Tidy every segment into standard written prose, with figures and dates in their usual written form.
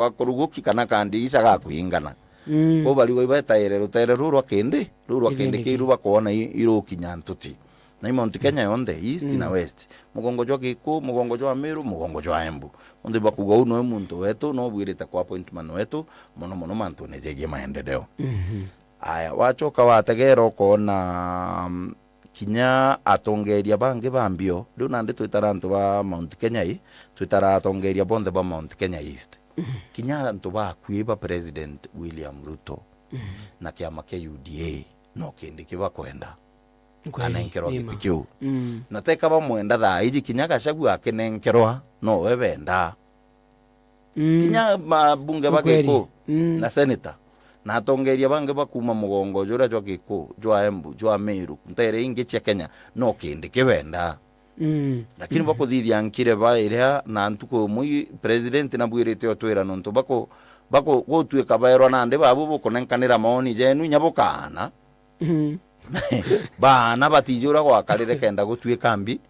wakuruguki kana kandi isaga kuingana ko bali go ibetaire rutere rurwa kende kiru bakona irukinya ntuti na Mount Kenya yonde east na west mugongo jwa Kiku mugongo jwa Meru mugongo jwa Embu onde bakuga uno muntu wetu no bwirite kwa appointment wetu mono mantu nejegie maendeleo aya wachoka wategero kona kinya atongeria bange bambio riu nandi twitara antu ba Mount Kenya twitara atongeria bonde ba Mount Kenya East kinya antu ba kuiba President William Ruto na kiama kia UDA no kindi kiba kwenda anenkerwa gitikiu na teka ba mwenda thaa iji kinya Gachagua akinenkerwa no we benda kinya mabunge bagiku na senator na atongeria bange bakuma mugongo jura jwa Kiku jwa Embu jwa Meru ntere ingi cia Kenya no kindi kibenda lakini bakuthithia nkire baira na ntuko mui president na bwirite otwira nonto bako gotwika bairwa nande babu bukonenkanira maoni jenu nyabukana bana batijura gwakarire kenda gutwika mbi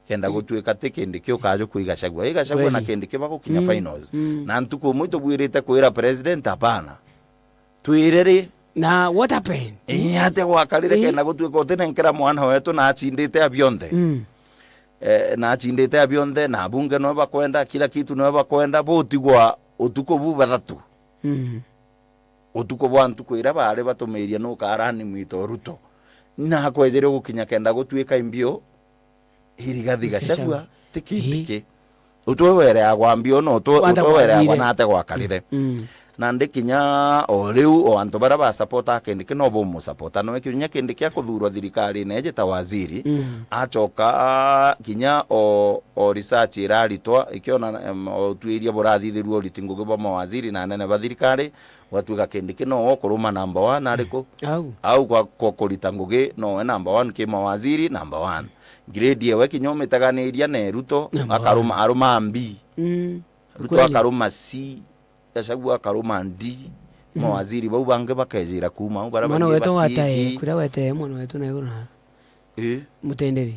kenda gutwika tikindi kyo kajo kuiga Gachagua na kindi kibako kinya finals na ntuko muito bwirite kuira president hapana twirere na what happened ate gwakarire kenda gutwika otenenkera mwana wetu na achindite abionde na achindite abionde na bunge no bakwenda kila kitu no bakwenda botigwa utuko bu bathatu utuko bwa ntuko ira bare batumiria no karani mwito Ruto na kwejere gukinya kenda gutwika imbio irigathi Gachagua tikindike utwewere agwambio no utwewere agwanate gwakarire na ndikinya o riu o antu bara ba supporta kendike no bo mu supporta no kinya kendike akuthurwa thirikari neje ta waziri achoka kinya o research iraritwa ikiona o twiria burathithirwo ritinguge ba mawaziri na nene ba thirikari watuga kendike no okuruma number 1 ariko au kwa kurita nguge no number 1 ki mawaziri number 1 grade yewe kinyome taganiria ne Ruto aruma mbi Ruto akaruma C Gachagua karuma ndi mawaziri bau bange bakejira kuma barabara mwana wetu watae kura wete mwana wetu na iguna mutenderi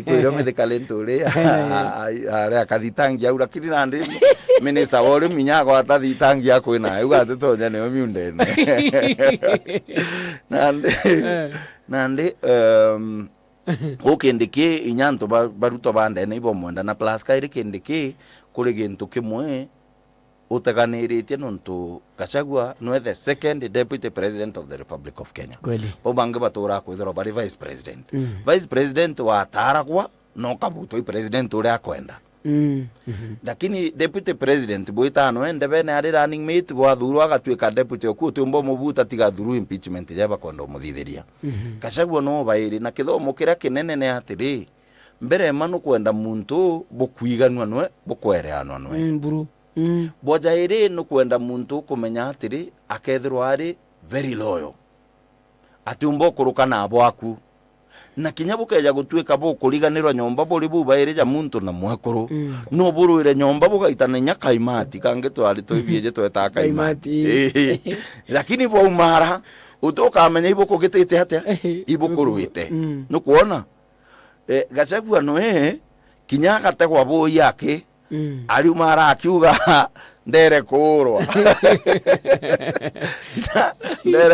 kwira methikalentore are akathitangia ura kiri nandi minister wori minyago atathitangia kwina uga tutonya ne miundene nandi ukindike inyanto baruto bande ne ibo mwenda na plus kaire kindike kuri gintu kimwe utaganiritie nonto Gachagua no the second deputy president of the Republic of Kenya bo bange batura kwithira bari vice president wa taragwa no kabuto president uri akwenda lakini deputy president boitano ende bene ari running mate wa thuru agatwika deputy okuti umbo mubuta tiga thuru impeachment jaba kondo muthithiria Gachagua no bairi na kithomo kira kinene ne atiri mbere manu kwenda muntu bukwiganwa nwe bukwereanwa nwe buru boja iri no kwenda muntu kumenya atiri akethirwa ari very loyal ati umbo kurukana abwaku na kinyabukeja gutwika bo kuriganirwa nyomba buri bubaire ja muntu na mwekuru no buruire nyomba bugaitana nyakaimati kange twari twibieje tweta kaimati lakini bo umara utoka amenya iboko gitete hatia iboko ruite no kuona Gachagua no kinyaga tegwa bo yake ari umara akiuga ndere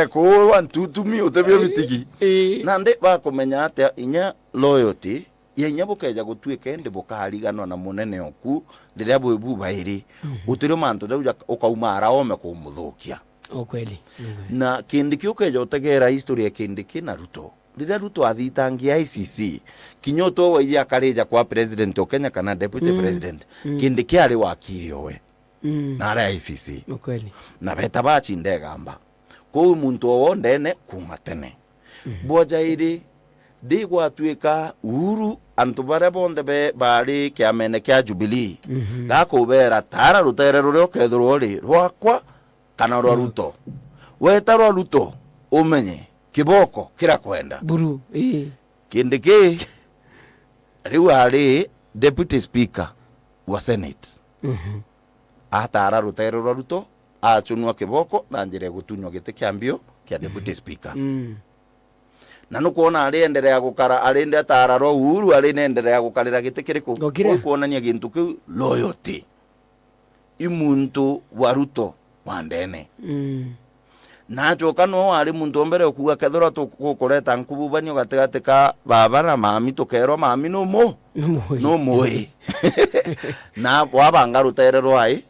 kurwa ntutumi utebyo bitigi nande bakomenya ate inya loyalty ya inya bukeja gutwike ndi bukariganwa na munene oku ndiria bwebu bairi utiro manto dauja ukaumara ome kumuthukia kweli na kindiki ukeja utegera historia kindiki na Ruto ndiria Ruto athitangia ICC kinyoto wa akareja kwa president o Kenya kana deputy president kindiki ari wakiri owe na ari ICC kweli na beta bachi ndegamba ko muntu wondene kuma tene boja iri digwa twika uru antu bare bonde bari kiamene kya Jubilee gakubera tara rutere ruryo kethurwo ri rwakwa kana rwa Ruto wetarwa Ruto umenye kiboko kira kwenda buru kindiki riu ari deputy speaker wa Senate atara rutere rwa Ruto achunwa kiboko na njire gutunywa gite kiambio kia deputy speaker na nukuona aliendelea gukara alinde atararo Uhuru alinendelea gukarira giti kiriku kuonania gintu kiu loyalty imuntu waruto wandene na choka no ari muntu mbere okuga kethora tukureta nkububanyo gatigati ka baba na mami tukerwa mami no moi na wabanga ruterero ai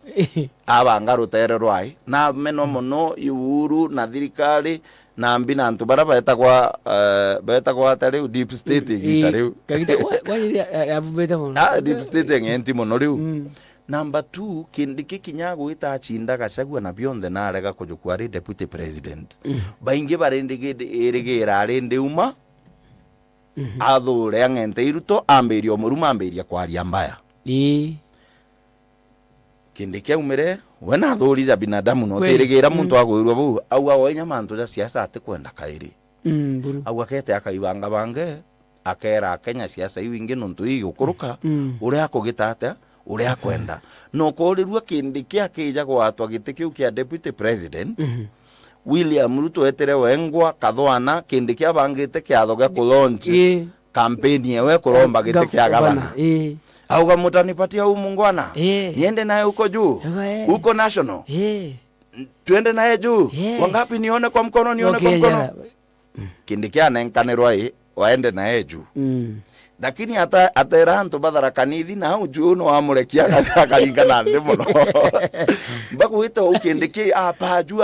abanga ruterero ai na meno mono Uhuru na thirikari na mbina antu bara beta kwa tare deep state gitare kagita wa abubeta mono deep state ngenti mono riu. Number 2, Kindiki kinyago itachinda Gachagua na bionde na arega kujukua ari deputy president. Baingi barindegera arinde uma athure ang'ente iruto ambirio muruma ambiria kwaria mbaya. Kindiki aumire we na athuriza binadamu no tirigera muntu agwirwa bu au awonya mantu ja siasa atikwenda kairi. Au akete akaibanga bange akera Kenya siasa iwingi nuntu igukuruka uria akugitata uria kwenda no korirwa Kindiki akija gwatwa giti kiu kia deputy president William Ruto etere wengwa kathwana Kindiki abangite kiatho gya kulaunch campaign yewe kuromba giti kia gavana auga mutanipatia umungwana niende naye huko juu huko national tuende naye juu wangapi nione kwa mkono Kindiki anenkanirwa waende naye juu lakini atera antu bathara kanithi na ujuu no amurekia akaringana ndi muno bakwita Kindiki apaju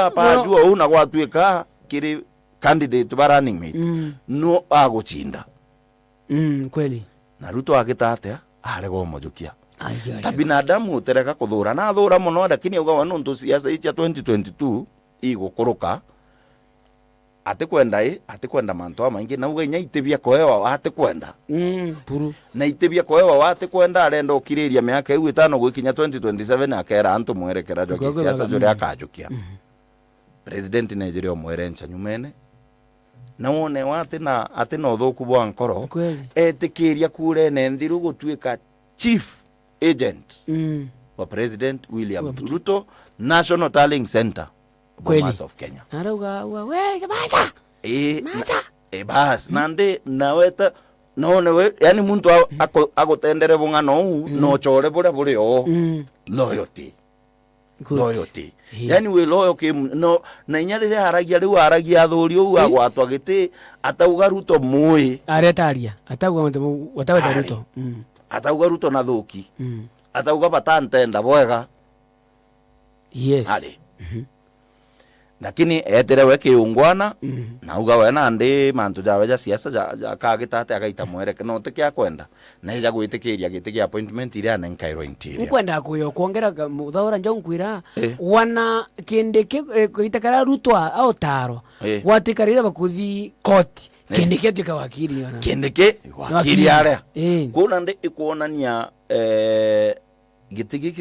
una gwatuika kiri candidate ba running mate no aguchinda kweli na Ruto agitate arego mojukia ta binadamu utereka kuthura na thura muno lakini uga wanu ntu siasa icha 2022 igukuruka atikwenda mantu maingi na uga nyaitebia koewa atikwenda puru na itebia koewa atikwenda arenda ukiriria miaka iu 5 gwikinya 2027 akera antu mwerekera joki siasa jore akajukia president Nigeria mwerencha nyumene na wone watina atina uthuku bwa nkoro etikiria kure ne nthiru gutuika chief agent wa president William Ruto National Tallying Center Bomas of Kenya. Arauga we basa. Bas nande naweta no we yani muntu agotendere bungano no chore bure loyalty. Loyalty. Yani we loyal kim no na nyarire haragia riu haragia athuri u agwatwa giti atauga Ruto mui aretaria atauga wataweta Ruto atauga Ruto na thuki atauga batantenda bwega ali lakini etere we kiungwana na uga we na ndi mantu jawe ja siasa ja kagitate agaita mwereke no tikia kwenda na ija gwitikiria giti gia appointment iria nenkairo interior kwenda kuyo kuongera muthaura njonkwira wana Kindiki gitakara Ruto au taro watikarira bakuthi court Kindiki atika wakiri ona Kindiki wakiri aria kuna ndi ikuonania gitigi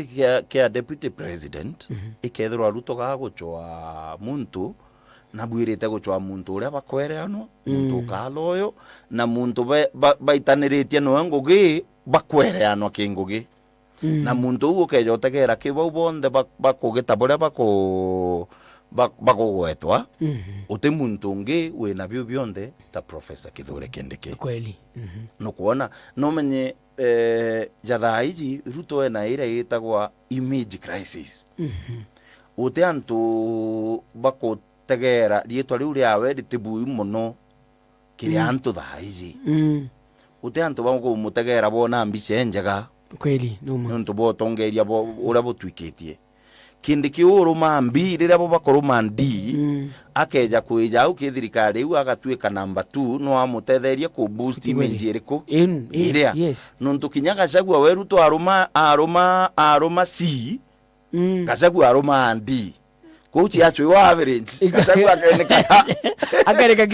kia deputy president ikethirwa Ruto gaguchwa muntu na bwirite guchwa muntu uria bakwereano muntu kaloyo na muntu baitaniritie no ngugi bakwereano kingugi na muntu ugo kejotegera kibau bonde bakugita buria bakugwetwa uti muntu ungi wina biu bionde ta Professor Kithure Kindiki kweli no kuona no menye jathaiji Ruto ena ire itagwa image crisis uti antu bakotegera rietwa riu riawe ritibui muno kiria antu thaiji uti antu bamutegera bona mbica njega kweli no antu botongeria uria botwikitie Kindiki uruma mbi riria bo bakoruma ndi akeja kwija au kithirikari u agatuika number 2 no amutetherie ku boost image iriku iria nuntu kinyaga Gachagua we Ruto aruma C Gachagua aruma ndi kuchi acho wa average Gachagua akeneka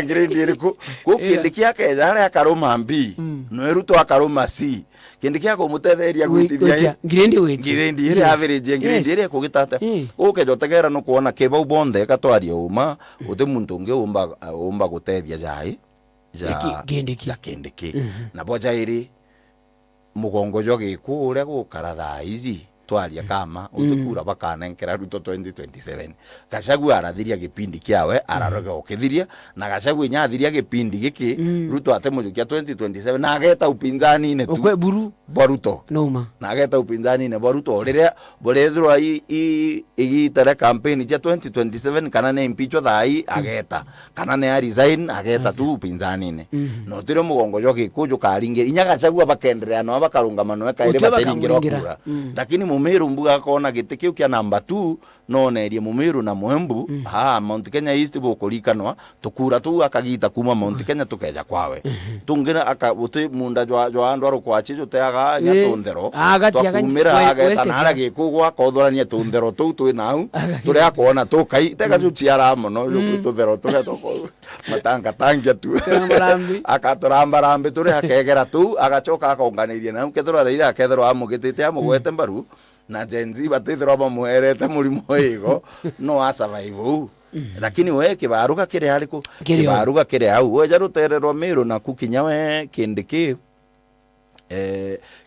grade iriku ku Kindiki akeja aria akaruma mbi no Ruto akaruma C Kindiki akumutetheria gwitithia grade ire average grade ire kugitata ukejotegera no kuona kibau bonde katwaria uma uti muntu ungi umba gutethia jai Kindiki na boja iri mugongo jogi kuria gukara thaizi twaria kama utukura bakanenkera Ruto 2027 Gachagua arathiria gipindi kiawe araroge ukithiria na Gachagua inyathiria gipindi giki Ruto atemujukia 2027 na ageta upinzani ne tu okwe buru Boruto noma na ageta upinzani ne Boruto riria borethirwa igitare campaign ya 2027 kana ne impeachment thai ageta kana ne resign ageta tu upinzani ne no tire mugongo joki kuju karinge inya Gachagua bakenderea no bakarungama no kaire bateringirwa kura lakini Mumiru mbuga kona gite kiu kia number 2 no nerie Mumiru na Mwembu Mount Kenya East bukurikanwa tukura tu akagita kuma Mount Kenya tukeja kwawe tungira akabuti munda jwa andu arukwachi jutaga nya tundero twakumira ageta na aragi kugwa kothorania tundero tu twi nau turi akona tukai tega tuciara muno tuthero tugetoko matanga tangia tu akaturamba turi akegera tu agacoka akonganirie nau kethora ira kethora amugitite amugwete mbaru na jenzi batithirwa bamuherete murimo igo no asurvive lakini we kibaruga kire hariku kibaruga kire au we jarutererwa Miru na kukinya we kindiki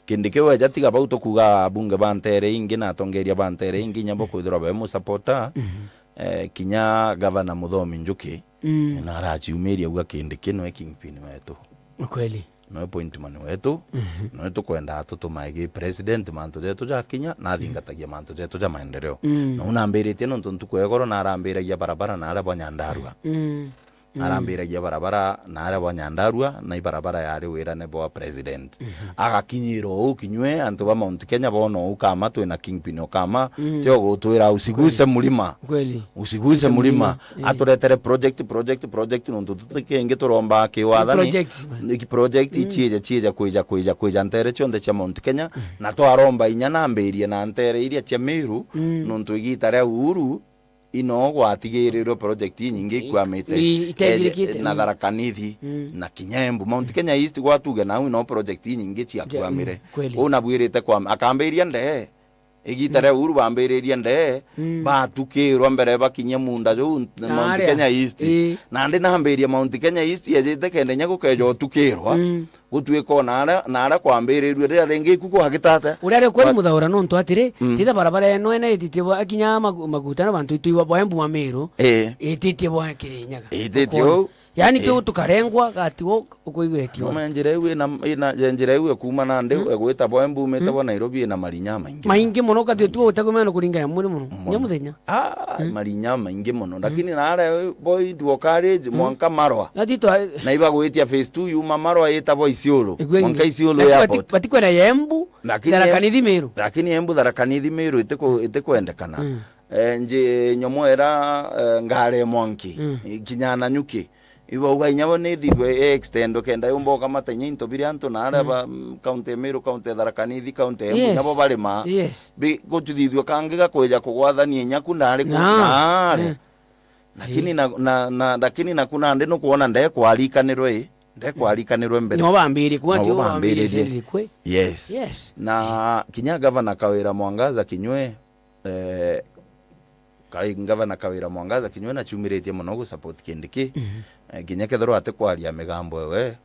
kindiki we jatiga bauto kuga bunge bantere ingi na tongeria bantere ingi nyambo kwithirwa be mu supporter kinya governor Muthomi Njuki na arachiumiria uga kindiki no kingpin wetu kweli no point man wetu no tukwenda tutumaige president manto jetu jakinya na thingatagia manto jetu ja maendeleo no unambirite no ntukwegoro na arambiragia barabara na araba Nyandarua arambiragia barabara na araba Nyandarua na ibarabara yari wira ne bo president agakinyiro ukinywe antu ba Mount Kenya bono ukama tu na kingpin okama tyo gutwira usiguse mulima kweli usiguse mulima aturetere project no tutukenge turomba kiwathani iki project ichije kuija ntere chonde cha Mount Kenya na twaromba inya nambirie na ntere iria cha Miru no ntugitare uru ino gwatigirirwo project nyingi kwamite na Tharaka Nithi na Kinyembu Mount Kenya East gwatuge na ino project nyingi cia kwamire una bwirite kwa akambiria nde igitare uru bambiriria nde batukirwa mbere bakinya munda jo Mount Kenya East na ndi nambiria Mount Kenya East yejete kende nyago kejo tukirwa gutwiko nara kwambiririo rira ringi kuko hagitata uri kweli muthaura no ntwatire titha barabara eno ene ititibwo akinya magutana bantu ituiwa boembu wa Miru ititibwo Kirinyaga ititio yani kyo tukarengwa gatiwo ukuigwetio manjira iwe na njira iwe kuma na ndi gwita boembu mete bo Nairobi na marinya maingi muno katio tu utakumena kuringa ya muri muno nyamuthenya marinya maingi muno lakini nara boy duo carriage mwanka marwa na iba gwitia phase 2 yuma marwa itabo Isiolo mwanka Isiolo airport batikwenda Embu Tharaka Nithi Miru lakini Embu Tharaka Nithi Miru itikuendekana nje nyomoera ngare mwanki kinyana nyuki ibo uga inyabo ne thidwe extend kenda yumbo kama tanya into birianto na araba county Miru county Tharaka Nithi county Embu nyabo barema bi gotuthithwe kangiga kweja kugwathania nyaku ndari kunare lakini na kuna ndi no kuona nde kwarikanirwe mbere no bambiri kwa tio bambiri kwe yes na kinya governor Kawira Mwangaza kinywe kai governor Kawira Mwangaza kinywe na chumiritie muno gu support kindiki kinya kethoro ate kwaria migambo we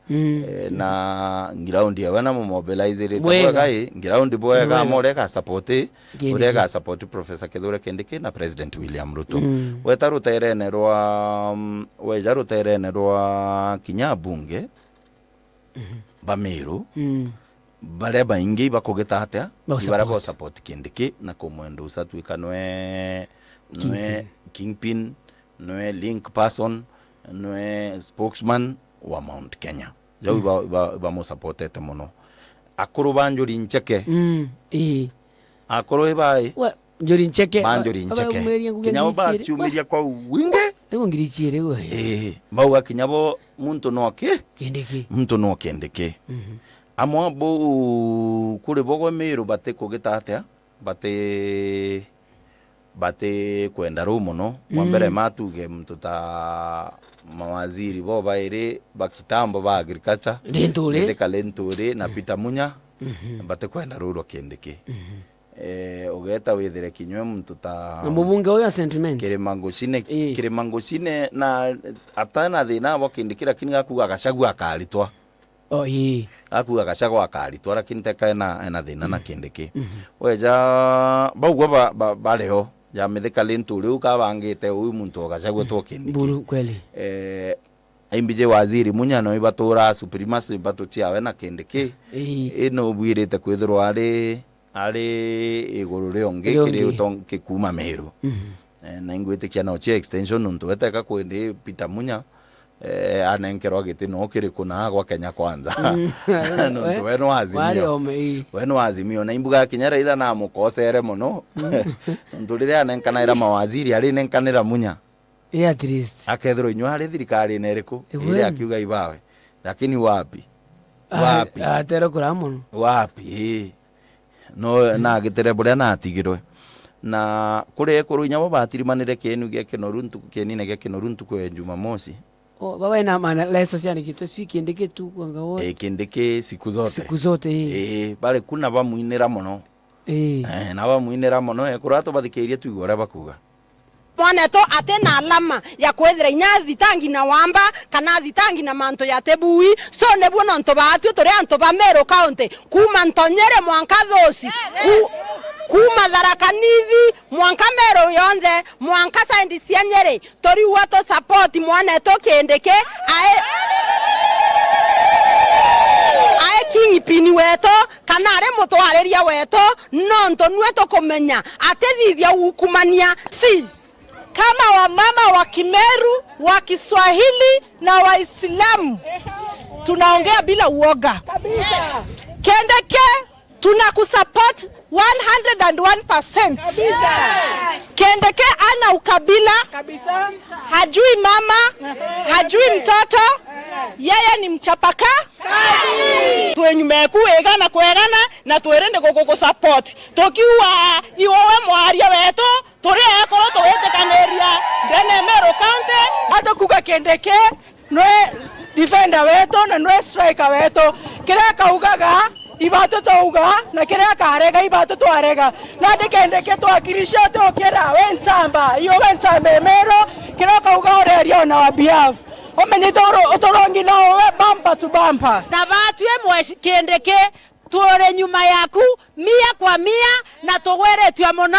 na ground ya wana mobilize rate bwagai ground bwaga moreka support urega support Professor Kithure Kindiki na President William Ruto wetaruterene rwa kinya bunge Bamiru bare baingi bakogeta atia bara bo support Kindiki na komwendo usatwika nwe kingpin nwe link person nwe spokesman wa Mount Kenya jau ba mo supportete muno akuru banjuri ncheke akuru ibai njuri ncheke banjuri ncheke kinyabo ba chumiria kwa winge ego ngirichire go bauga kinyabo muntu noke Kindiki muntu no Kindiki amwa bo kuri bogo Miru bate kugeta atia bate kwenda rumo no mwambere matuge mtu ta mawaziri bo baire bakitambo ba agriculture Lenturi na Peter Munya bate kwenda ruro Kindiki ugeta withire kinywe mtu ta mubunge oyo sentiment Kirimango cine na atana thina bo Kindiki lakini gakuga Gachagua akaritwa akuga Gachagua akaritwa lakini teka ena thina na kindiki weja baugwa bareo ya metheka lintu riu kabangite uyu muntu Gachagua to kindiki buru kweli aimbije waziri munyano ibatura supremacy batutia we na kindiki ino bwirite kwithirwa ari iguru rionge kiri utonke kuma Meru na ingwitikia no chia extension nuntu weteka kwindi Peter Munya anenkerwa giti no kiri kuna gwa Kenya Kwanza nuntu weno azimio na imbuga Kinyara ida na mukosere muno nuntu riria anenkanaira mawaziri ari nenkanira Munya at least akethiro inyo hari thirikari neriku ile akiuga ibawe lakini wapi atero kuramuno wapi no na gitere buria na atigirwe na kure kurunya babatirimanire kenu gya Kinoruntu kenine gya Kinoruntu kwa Jumamosi baba ina maana leso cyane kitu sikindike tu kwanga wote kindike siku zote bale kuna bamuinira muno na bamuinira muno kurato bathikirie tu igora bakuga mwaneto ate na alama ya kwethira inya thitangi na wamba kana thitangi na manto ya tebui so nebuo no nto batio tore anto ba Meru County kuma ntonyere mwanka thosi kuma Tharaka Nithi mwanka Meru yonze mwanka Saindi cia Nyeri tori wato support mwaneto kindike ae kingi pini weto kana are mutwariria weto no nto nweto kumenya ate thithia ukumania si kama wamama wa Kimeru wa Kiswahili na Waislamu tunaongea bila uoga kabisa. Kindiki tunakusupport 101%. Kindiki ana ukabila kabisa, hajui mama, hajui mtoto, yeye ni mchapaka twenyumeku egana kwerana na twerende gogo support tokiwa iwowe mwaria wetu turi ekoro twetekaneria ndene Meru County hata kuga Kindiki nwe defender wetu na nwe striker wetu kira kaugaga ibatu touga na kira karega ibatu twarega na Kindiki twakirisha tokera wensamba iyo wensamba Meru kira kauga oreria na wabiavu omenyitoro otorongi na we bumper to bumper na batwe mwe Kindiki tore nyuma yaku mia kwa mia na togweretwa muno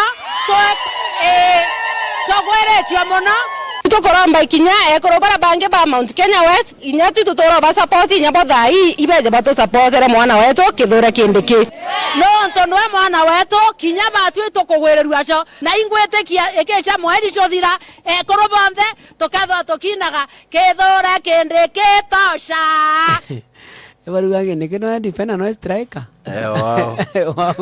togweretwa muno tukoramba ikinya ekorobara bange ba Mount Kenya West inyati tutoro ba support inyabo thai ibeje bato supportera mwana wetu kithura Kindiki no ntonwe mwana wetu kinya batwe tukugwererwa cyo na ingwetekia ekecha mweri cothira ekorobonthe tukathwa tukinaga kithura Kindiki tosha ebaruga Kindiki no defender no striker wow wow